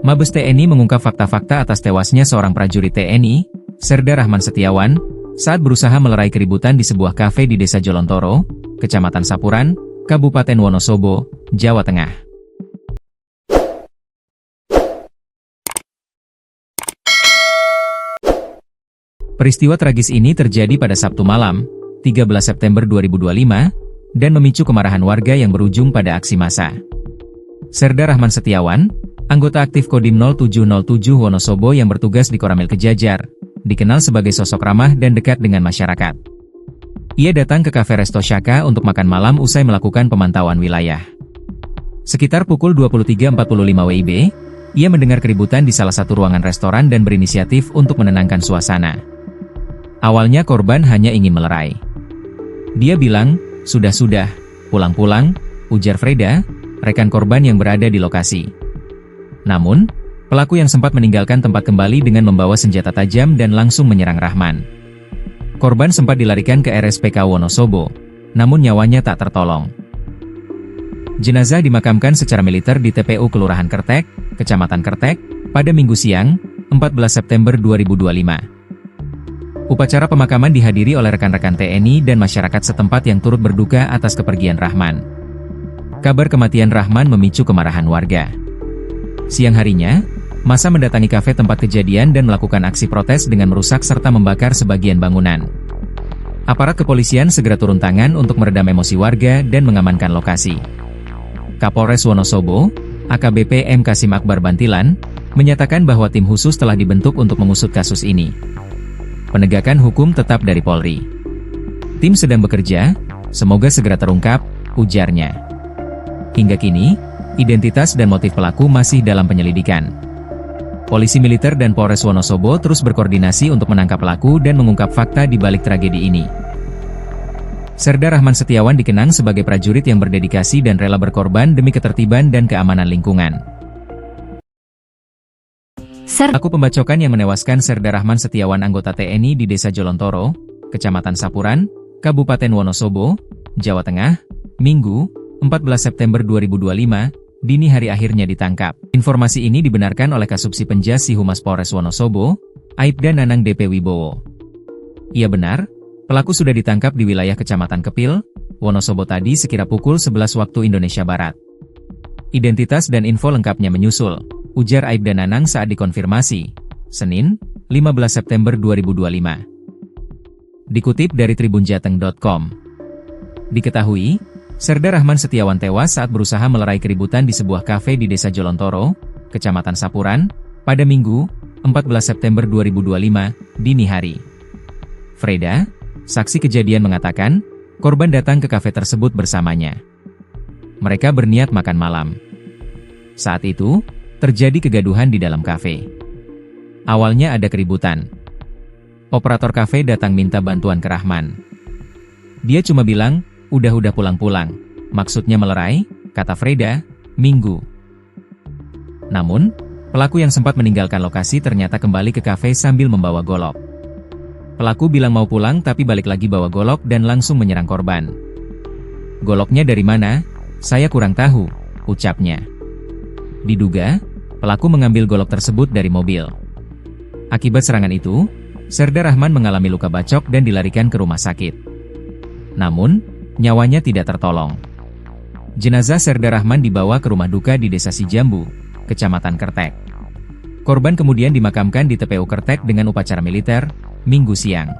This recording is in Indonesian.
Mabes TNI mengungkap fakta-fakta atas tewasnya seorang prajurit TNI, Serda Rahman Setiawan, saat berusaha melerai keributan di sebuah kafe di Desa Jolontoro, Kecamatan Sapuran, Kabupaten Wonosobo, Jawa Tengah. Peristiwa tragis ini terjadi pada Sabtu malam, 13 September 2025, dan memicu kemarahan warga yang berujung pada aksi massa. Serda Rahman Setiawan, anggota aktif Kodim 0707 Wonosobo yang bertugas di Koramil Kejajar, dikenal sebagai sosok ramah dan dekat dengan masyarakat. Ia datang ke kafe Resto Shaka untuk makan malam usai melakukan pemantauan wilayah. Sekitar pukul 23.45 WIB, ia mendengar keributan di salah satu ruangan restoran dan berinisiatif untuk menenangkan suasana. Awalnya korban hanya ingin melerai. Dia bilang, "Sudah, pulang-pulang," ujar Freda, rekan korban yang berada di lokasi. Namun, pelaku yang sempat meninggalkan tempat kembali dengan membawa senjata tajam dan langsung menyerang Rahman. Korban sempat dilarikan ke RSPK Wonosobo, namun nyawanya tak tertolong. Jenazah dimakamkan secara militer di TPU Kelurahan Kertek, Kecamatan Kertek, pada Minggu siang, 14 September 2025. Upacara pemakaman dihadiri oleh rekan-rekan TNI dan masyarakat setempat yang turut berduka atas kepergian Rahman. Kabar kematian Rahman memicu kemarahan warga. Siang harinya, massa mendatangi kafe tempat kejadian dan melakukan aksi protes dengan merusak serta membakar sebagian bangunan. Aparat kepolisian segera turun tangan untuk meredam emosi warga dan mengamankan lokasi. Kapolres Wonosobo, AKBP M. Kasim Akbar Bantilan, menyatakan bahwa tim khusus telah dibentuk untuk mengusut kasus ini. Penegakan hukum tetap dari Polri. Tim sedang bekerja, semoga segera terungkap, ujarnya. Hingga kini, identitas dan motif pelaku masih dalam penyelidikan. Polisi militer dan Polres Wonosobo terus berkoordinasi untuk menangkap pelaku dan mengungkap fakta di balik tragedi ini. Serda Rahman Setiawan dikenang sebagai prajurit yang berdedikasi dan rela berkorban demi ketertiban dan keamanan lingkungan. Pelaku pembacokan yang menewaskan Serda Rahman Setiawan anggota TNI di Desa Jolontoro, Kecamatan Sapuran, Kabupaten Wonosobo, Jawa Tengah, Minggu, 14 September 2025, dini hari akhirnya ditangkap. Informasi ini dibenarkan oleh Kasubsi Penjas Si Humas Polres Wonosobo, Aibda Nanang DP Wibowo. Ia benar, pelaku sudah ditangkap di wilayah Kecamatan Kepil, Wonosobo tadi sekira pukul 11 waktu Indonesia Barat. Identitas dan info lengkapnya menyusul, ujar Aibda Nanang saat dikonfirmasi, Senin, 15 September 2025. Dikutip dari tribunjateng.com. Diketahui, Serda Rahman Setiawan tewas saat berusaha melerai keributan di sebuah kafe di Desa Jolontoro, Kecamatan Sapuran, pada Minggu, 14 September 2025, dini hari. Freda, saksi kejadian mengatakan, korban datang ke kafe tersebut bersamanya. Mereka berniat makan malam. Saat itu, terjadi kegaduhan di dalam kafe. Awalnya ada keributan. Operator kafe datang minta bantuan ke Rahman. Dia cuma bilang, udah pulang-pulang. Maksudnya melerai, kata Freda, Minggu. Namun, pelaku yang sempat meninggalkan lokasi ternyata kembali ke kafe sambil membawa golok. Pelaku bilang mau pulang tapi balik lagi bawa golok dan langsung menyerang korban. Goloknya dari mana? Saya kurang tahu, ucapnya. Diduga, pelaku mengambil golok tersebut dari mobil. Akibat serangan itu, Serda Rahman mengalami luka bacok dan dilarikan ke rumah sakit. Namun, nyawanya tidak tertolong. Jenazah Serda Rahman dibawa ke rumah duka di Desa Sijambu, Kecamatan Kertek. Korban kemudian dimakamkan di TPU Kertek dengan upacara militer, Minggu siang.